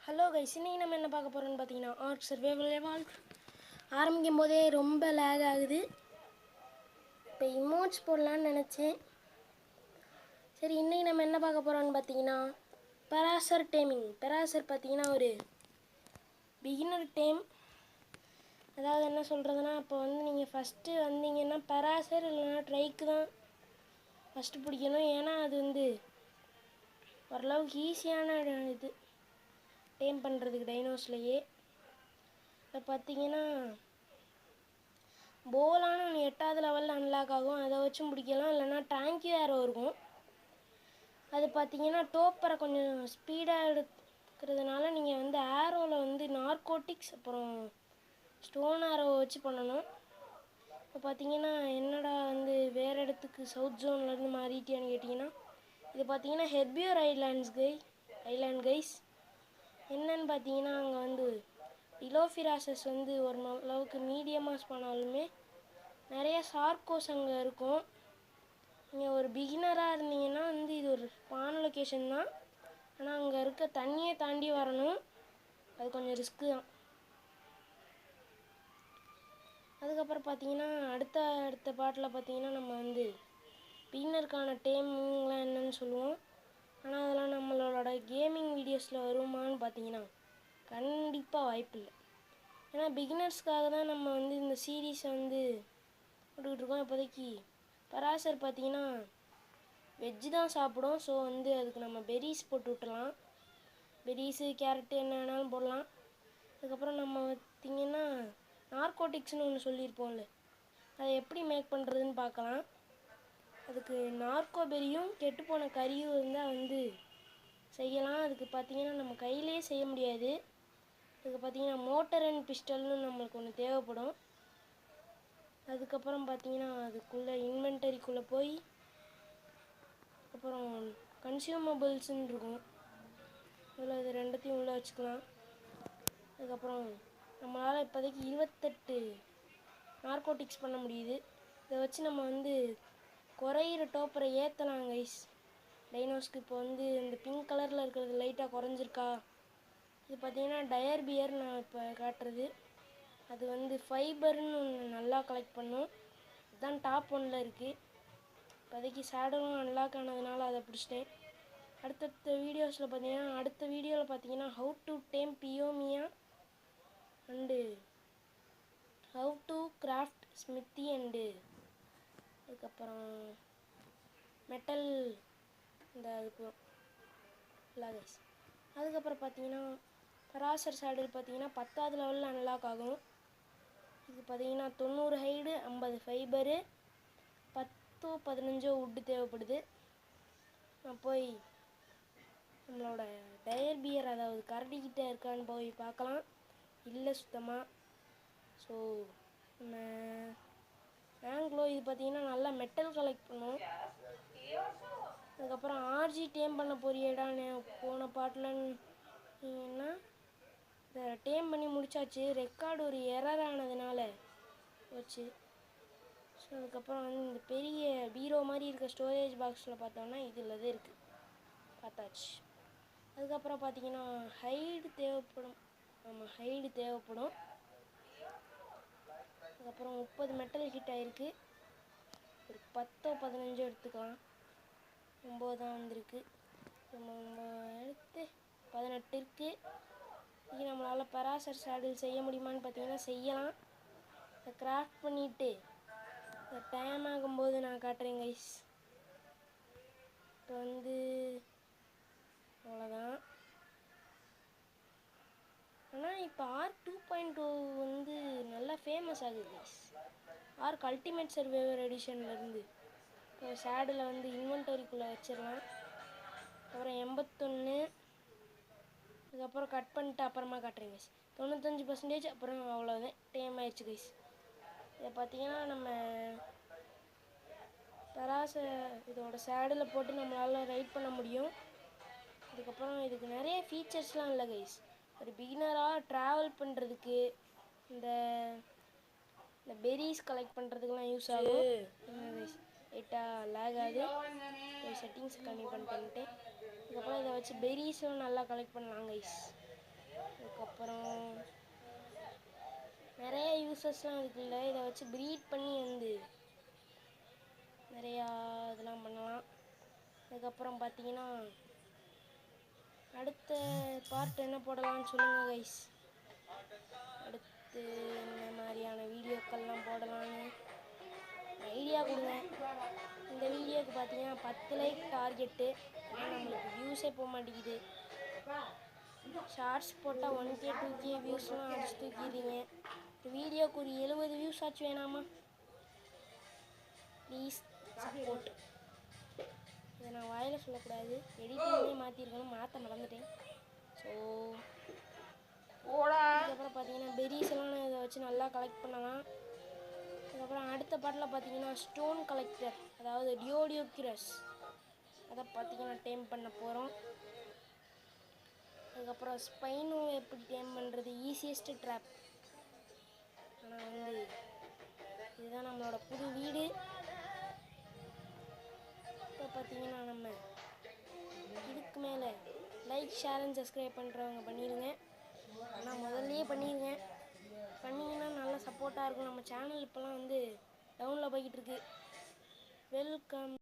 Hello guys, இன்னைக்கு நம்ம என்ன பார்க்க போகிறோம்னு பார்த்தீங்கன்னா ஆர்க் சர்வைவல் எவால்வ். ஆரம்பிக்கும் போதே ரொம்ப லேக் ஆகுது. இப்போ இமோட்ஸ் போடலான்னு நினச்சேன். சரி, இன்றைக்கி நம்ம என்ன பார்க்க போகிறோம்னு பார்த்தீங்கன்னா பராசர் டேமிங். பராசர் பார்த்தீங்கன்னா ஒரு பிகினர் டேம். அதாவது என்ன சொல்கிறதுனா, இப்போ வந்து நீங்கள் ஃபஸ்ட்டு வந்தீங்கன்னா பராசர் இல்லைன்னா ட்ரைக்கு தான் ஃபஸ்ட்டு பிடிக்கணும். ஏன்னா அது வந்து ஓரளவுக்கு ஈஸியான இது டேம் பண்ணுறதுக்கு டைனோஸ்லேயே. இப்போ பார்த்தீங்கன்னா போலான்னு ஒன்று 8வது லெவலில் அன்லாக் ஆகும். அதை வச்சும் பிடிக்கலாம். இல்லைன்னா டேங்கி ஏரோ இருக்கும். அது பார்த்தீங்கன்னா டோப்பரை கொஞ்சம் ஸ்பீடாக எடுக்கிறதுனால நீங்கள் வந்து ஏரோவில் வந்து நார்கோட்டிக்ஸ் அப்புறம் ஸ்டோன் ஏரோ வச்சு பண்ணணும். இப்போ பார்த்தீங்கன்னா என்னடா வந்து வேறு இடத்துக்கு சவுத் ஜோன்லேருந்து மாறிட்டியான்னு கேட்டிங்கன்னா, இது பார்த்தீங்கன்னா ஹெர்பியோர் ஐலாண்ட் கைஸ். என்னன்னு பார்த்தீங்கன்னா அங்கே வந்து டிலோஃபிராசஸ் வந்து ஒரு அளவுக்கு மீடியமாக பண்ணாலுமே நிறைய சார்கோஸ் அங்கே இருக்கும். நீங்கள் ஒரு பிகினராக இருந்தீங்கன்னா வந்து இது ஒரு ஸ்பான் லொக்கேஷன் தான். ஆனால் அங்கே இருக்க தண்ணியை தாண்டி வரணும். அது கொஞ்சம் ரிஸ்க்கு தான். அதுக்கப்புறம் பார்த்தீங்கன்னா அடுத்த பாட்டில் பார்த்தீங்கன்னா நம்ம வந்து பிகினருக்கான டேம்லாம் என்னன்னு சொல்லுவோம். ஆனால் அதெல்லாம் நம்மளோட கேமிங் வீடியோஸில் வருமானு பார்த்தீங்கன்னா கண்டிப்பாக வாய்ப்பு இல்லை. ஏன்னா பிகினர்ஸ்க்காக தான் நம்ம வந்து இந்த சீரீஸை வந்து போட்டுக்கிட்டு இருக்கோம். இப்போதைக்கு பராசர் பார்த்தீங்கன்னா வெஜ்ஜு தான் சாப்பிடும். ஸோ வந்து அதுக்கு நம்ம பெரிஸ் போட்டு விட்டுலாம். பெரிஸு கேரட்டு என்ன வேணாலும் போடலாம். அதுக்கப்புறம் நம்ம பார்த்திங்கன்னா நார்கோட்டிக்ஸ்னு ஒன்று சொல்லியிருப்போம்ல, அதை எப்படி மேக் பண்ணுறதுன்னு பார்க்கலாம். அதுக்கு நார்கோபெரியும் கெட்டுப்போன கறியும் இருந்தால் வந்து செய்யலாம். அதுக்கு பார்த்திங்கன்னா நம்ம கையிலேயே செய்ய முடியாது. அதுக்கு பார்த்திங்கன்னா மோட்டர் அண்ட் பிஸ்டல்னு நம்மளுக்கு ஒன்று தேவைப்படும். அதுக்கப்புறம் பார்த்திங்கன்னா அதுக்குள்ளே இன்வென்டரிக்குள்ளே போய் அப்புறம் கன்சியூமபிள்ஸ்ன்னு இருக்கும், அதில் அது ரெண்டுத்தையும் உள்ளே வச்சுக்கலாம். அதுக்கப்புறம் நம்மளால் இப்போதைக்கு 28 நார்கோட்டிக்ஸ் பண்ண முடியுது. இதை வச்சு நம்ம வந்து குறையிற டோப்பரை ஏற்றலாம் கைஸ். டைனோஸ்க்கு இப்போ வந்து இந்த பிங்க் கலரில் இருக்கிறது லைட்டாக குறைஞ்சிருக்கா. இது பார்த்திங்கன்னா டயர் பியர் நான் இப்போ காட்டுறது. அது வந்து ஃபைபர்னு ஒன்று நல்லா கலெக்ட் பண்ணும். இதுதான் டாப் 1ல் இருக்குது. இப்போதைக்கு சேடலும் அன்லாக் ஆனதுனால அதை பிடிச்சிட்டேன். அடுத்த வீடியோவில் பார்த்தீங்கன்னா ஹவு டு டேம் பியோமியா and how to craft smithy and அதுக்கப்புறம் மெட்டல் இந்த அதுக்கு இல்லை கைஸ். அதுக்கப்புறம் பார்த்தீங்கன்னா பராசர் சேடல் பார்த்தீங்கன்னா 10வது லெவலில் அன்லாக் ஆகும். இது பார்த்தீங்கன்னா 90 ஹைடு 50 ஃபைபரு 10-15 வுட்டு தேவைப்படுது. நான் போய் நம்மளோட டயர் பியர் அதாவது கரடிக்கிட்ட இருக்கான்னு போய் பார்க்கலாம். இல்லை சுத்தமாக. ஸோ நம்ம ஆங்கிலோ இது பார்த்திங்கன்னா நல்லா மெட்டல் கலெக்ட் பண்ணும். அதுக்கப்புறம் ஆர்ஜி டேம் பண்ண போறியடான்னு போன பாட்டில்னா இதை டேம் பண்ணி முடித்தாச்சு. ரெக்கார்டு ஒரு எரர் ஆனதுனால போச்சு. ஸோ அதுக்கப்புறம் வந்து இந்த பெரிய பீரோ மாதிரி இருக்க ஸ்டோரேஜ் பாக்ஸில் பார்த்தோன்னா இதில் தான் இருக்குது, பார்த்தாச்சு. அதுக்கப்புறம் பார்த்திங்கன்னா ஹைடு தேவைப்படும். அதுக்கப்புறம் 30 மெட்டல் ஹிட் ஆகிருக்கு. ஒரு 10-15 எடுத்துக்கலாம். 9 தான் வந்திருக்கு. எடுத்து 18 இருக்குது. இது நம்மளால் பராசர் சேடில் செய்ய முடியுமான்னு பார்த்தீங்கன்னா செய்யலாம். அதை கிராஃப்ட் பண்ணிவிட்டு டைம் ஆகும்போது நான் காட்டுறேன் கைஸ். இப்போ வந்து அவ்வளோதான். ஆனால் இப்போ ஆர்க் 2.0 வந்து நல்லா ஃபேமஸ் ஆகுது கைஸ். ஆர்க் அல்டிமேட் சர்வைவர் எடிஷன்லேருந்து இப்போ சேடில் வந்து இன்வென்டரிக்குள்ளே வச்சிடலாம். அப்புறம் 81, அதுக்கப்புறம் கட் பண்ணிட்டு அப்புறமா காட்டுறேன் கைஸ். 95%. அப்புறம் அவ்வளோதான், டேம் ஆயிடுச்சு கைஸ். இதை பார்த்தீங்கன்னா நம்ம இதோட சேடில் போட்டு நம்மளால் ரைட் பண்ண முடியும். அதுக்கப்புறம் இதுக்கு நிறைய ஃபீச்சர்ஸ்லாம் இல்லை கைஸ். ஒரு பிகினராக ட்ராவல் பண்ணுறதுக்கு இந்த பெரிஸ் கலெக்ட் பண்ணுறதுக்கெலாம் யூஸ் ஆகும் கைஸ். லைட்டாக லேக் ஆகுது. செட்டிங்ஸ் கம்மி பண்ணிட்டு அதுக்கப்புறம் இதை வச்சு பெரிஸும் நல்லா கலெக்ட் பண்ணலாம் கைஸ். அதுக்கப்புறம் நிறைய யூசஸ்லாம் இருக்குல்ல, இதை வச்சு ப்ரீட் பண்ணி வந்து நிறையா இதெல்லாம் பண்ணலாம். அதுக்கப்புறம் பார்த்தீங்கன்னா அடுத்த பார்ட் என்ன போடலாம்னு சொல்லுங்கள் கைஸ். அடுத்து என்ன மாதிரியான வீடியோக்கள்லாம் போடலான்னு ஐடியா கொடுங்க. இந்த வீடியோவுக்கு பார்த்தீங்கன்னா 10 லைக் டார்கெட்டு, ஆனால் நம்மளுக்கு வியூஸே போக மாட்டேங்குது. ஷார்ட்ஸ் போட்டால் 1K 2K வியூஸ்லாம் அடிச்சு தூக்கிடுறீங்க. இந்த வீடியோக்கு ஒரு 70 வியூஸ் ஆச்சு வேணாமா? Please support. இதை நான் வாயில் சொல்லக்கூடாது, எடிட்டிங்லேயே மாற்றிருக்கணும், மாற்ற மறந்துட்டேன். ஸோ அதுக்கப்புறம் பார்த்தீங்கன்னா பெரிஸ் எல்லாம் இதை வச்சு நல்லா கலெக்ட் பண்ணலாம். அதுக்கப்புறம் அடுத்த பாட்டில் பார்த்தீங்கன்னா ஸ்டோன் கலெக்டர், அதாவது டியோடியோக்ரஸ், அதை பார்த்தீங்கன்னா டேம் பண்ண போகிறோம். அதுக்கப்புறம் ஸ்பைனோ எப்படி டேம் பண்ணுறது, ஈஸியஸ்ட் ட்ராப். ஆனால் வந்து இதுதான் நம்மளோட புது வீடு. இப்போ பார்த்தீங்கன்னா நம்ம இதுக்கு மேலே லைக் ஷேர் அண்ட் சப்ஸ்கிரைப் பண்ணுறவங்க பண்ணிடுங்க. ஆனால் முதல்லையே பண்ணிடுங்க, பண்ணிங்கன்னா நல்லா சப்போர்ட்டாக இருக்கும். நம்ம சேனல் இப்போலாம் வந்து டவுனில் போய்கிட்டு இருக்கு. வெல்கம்.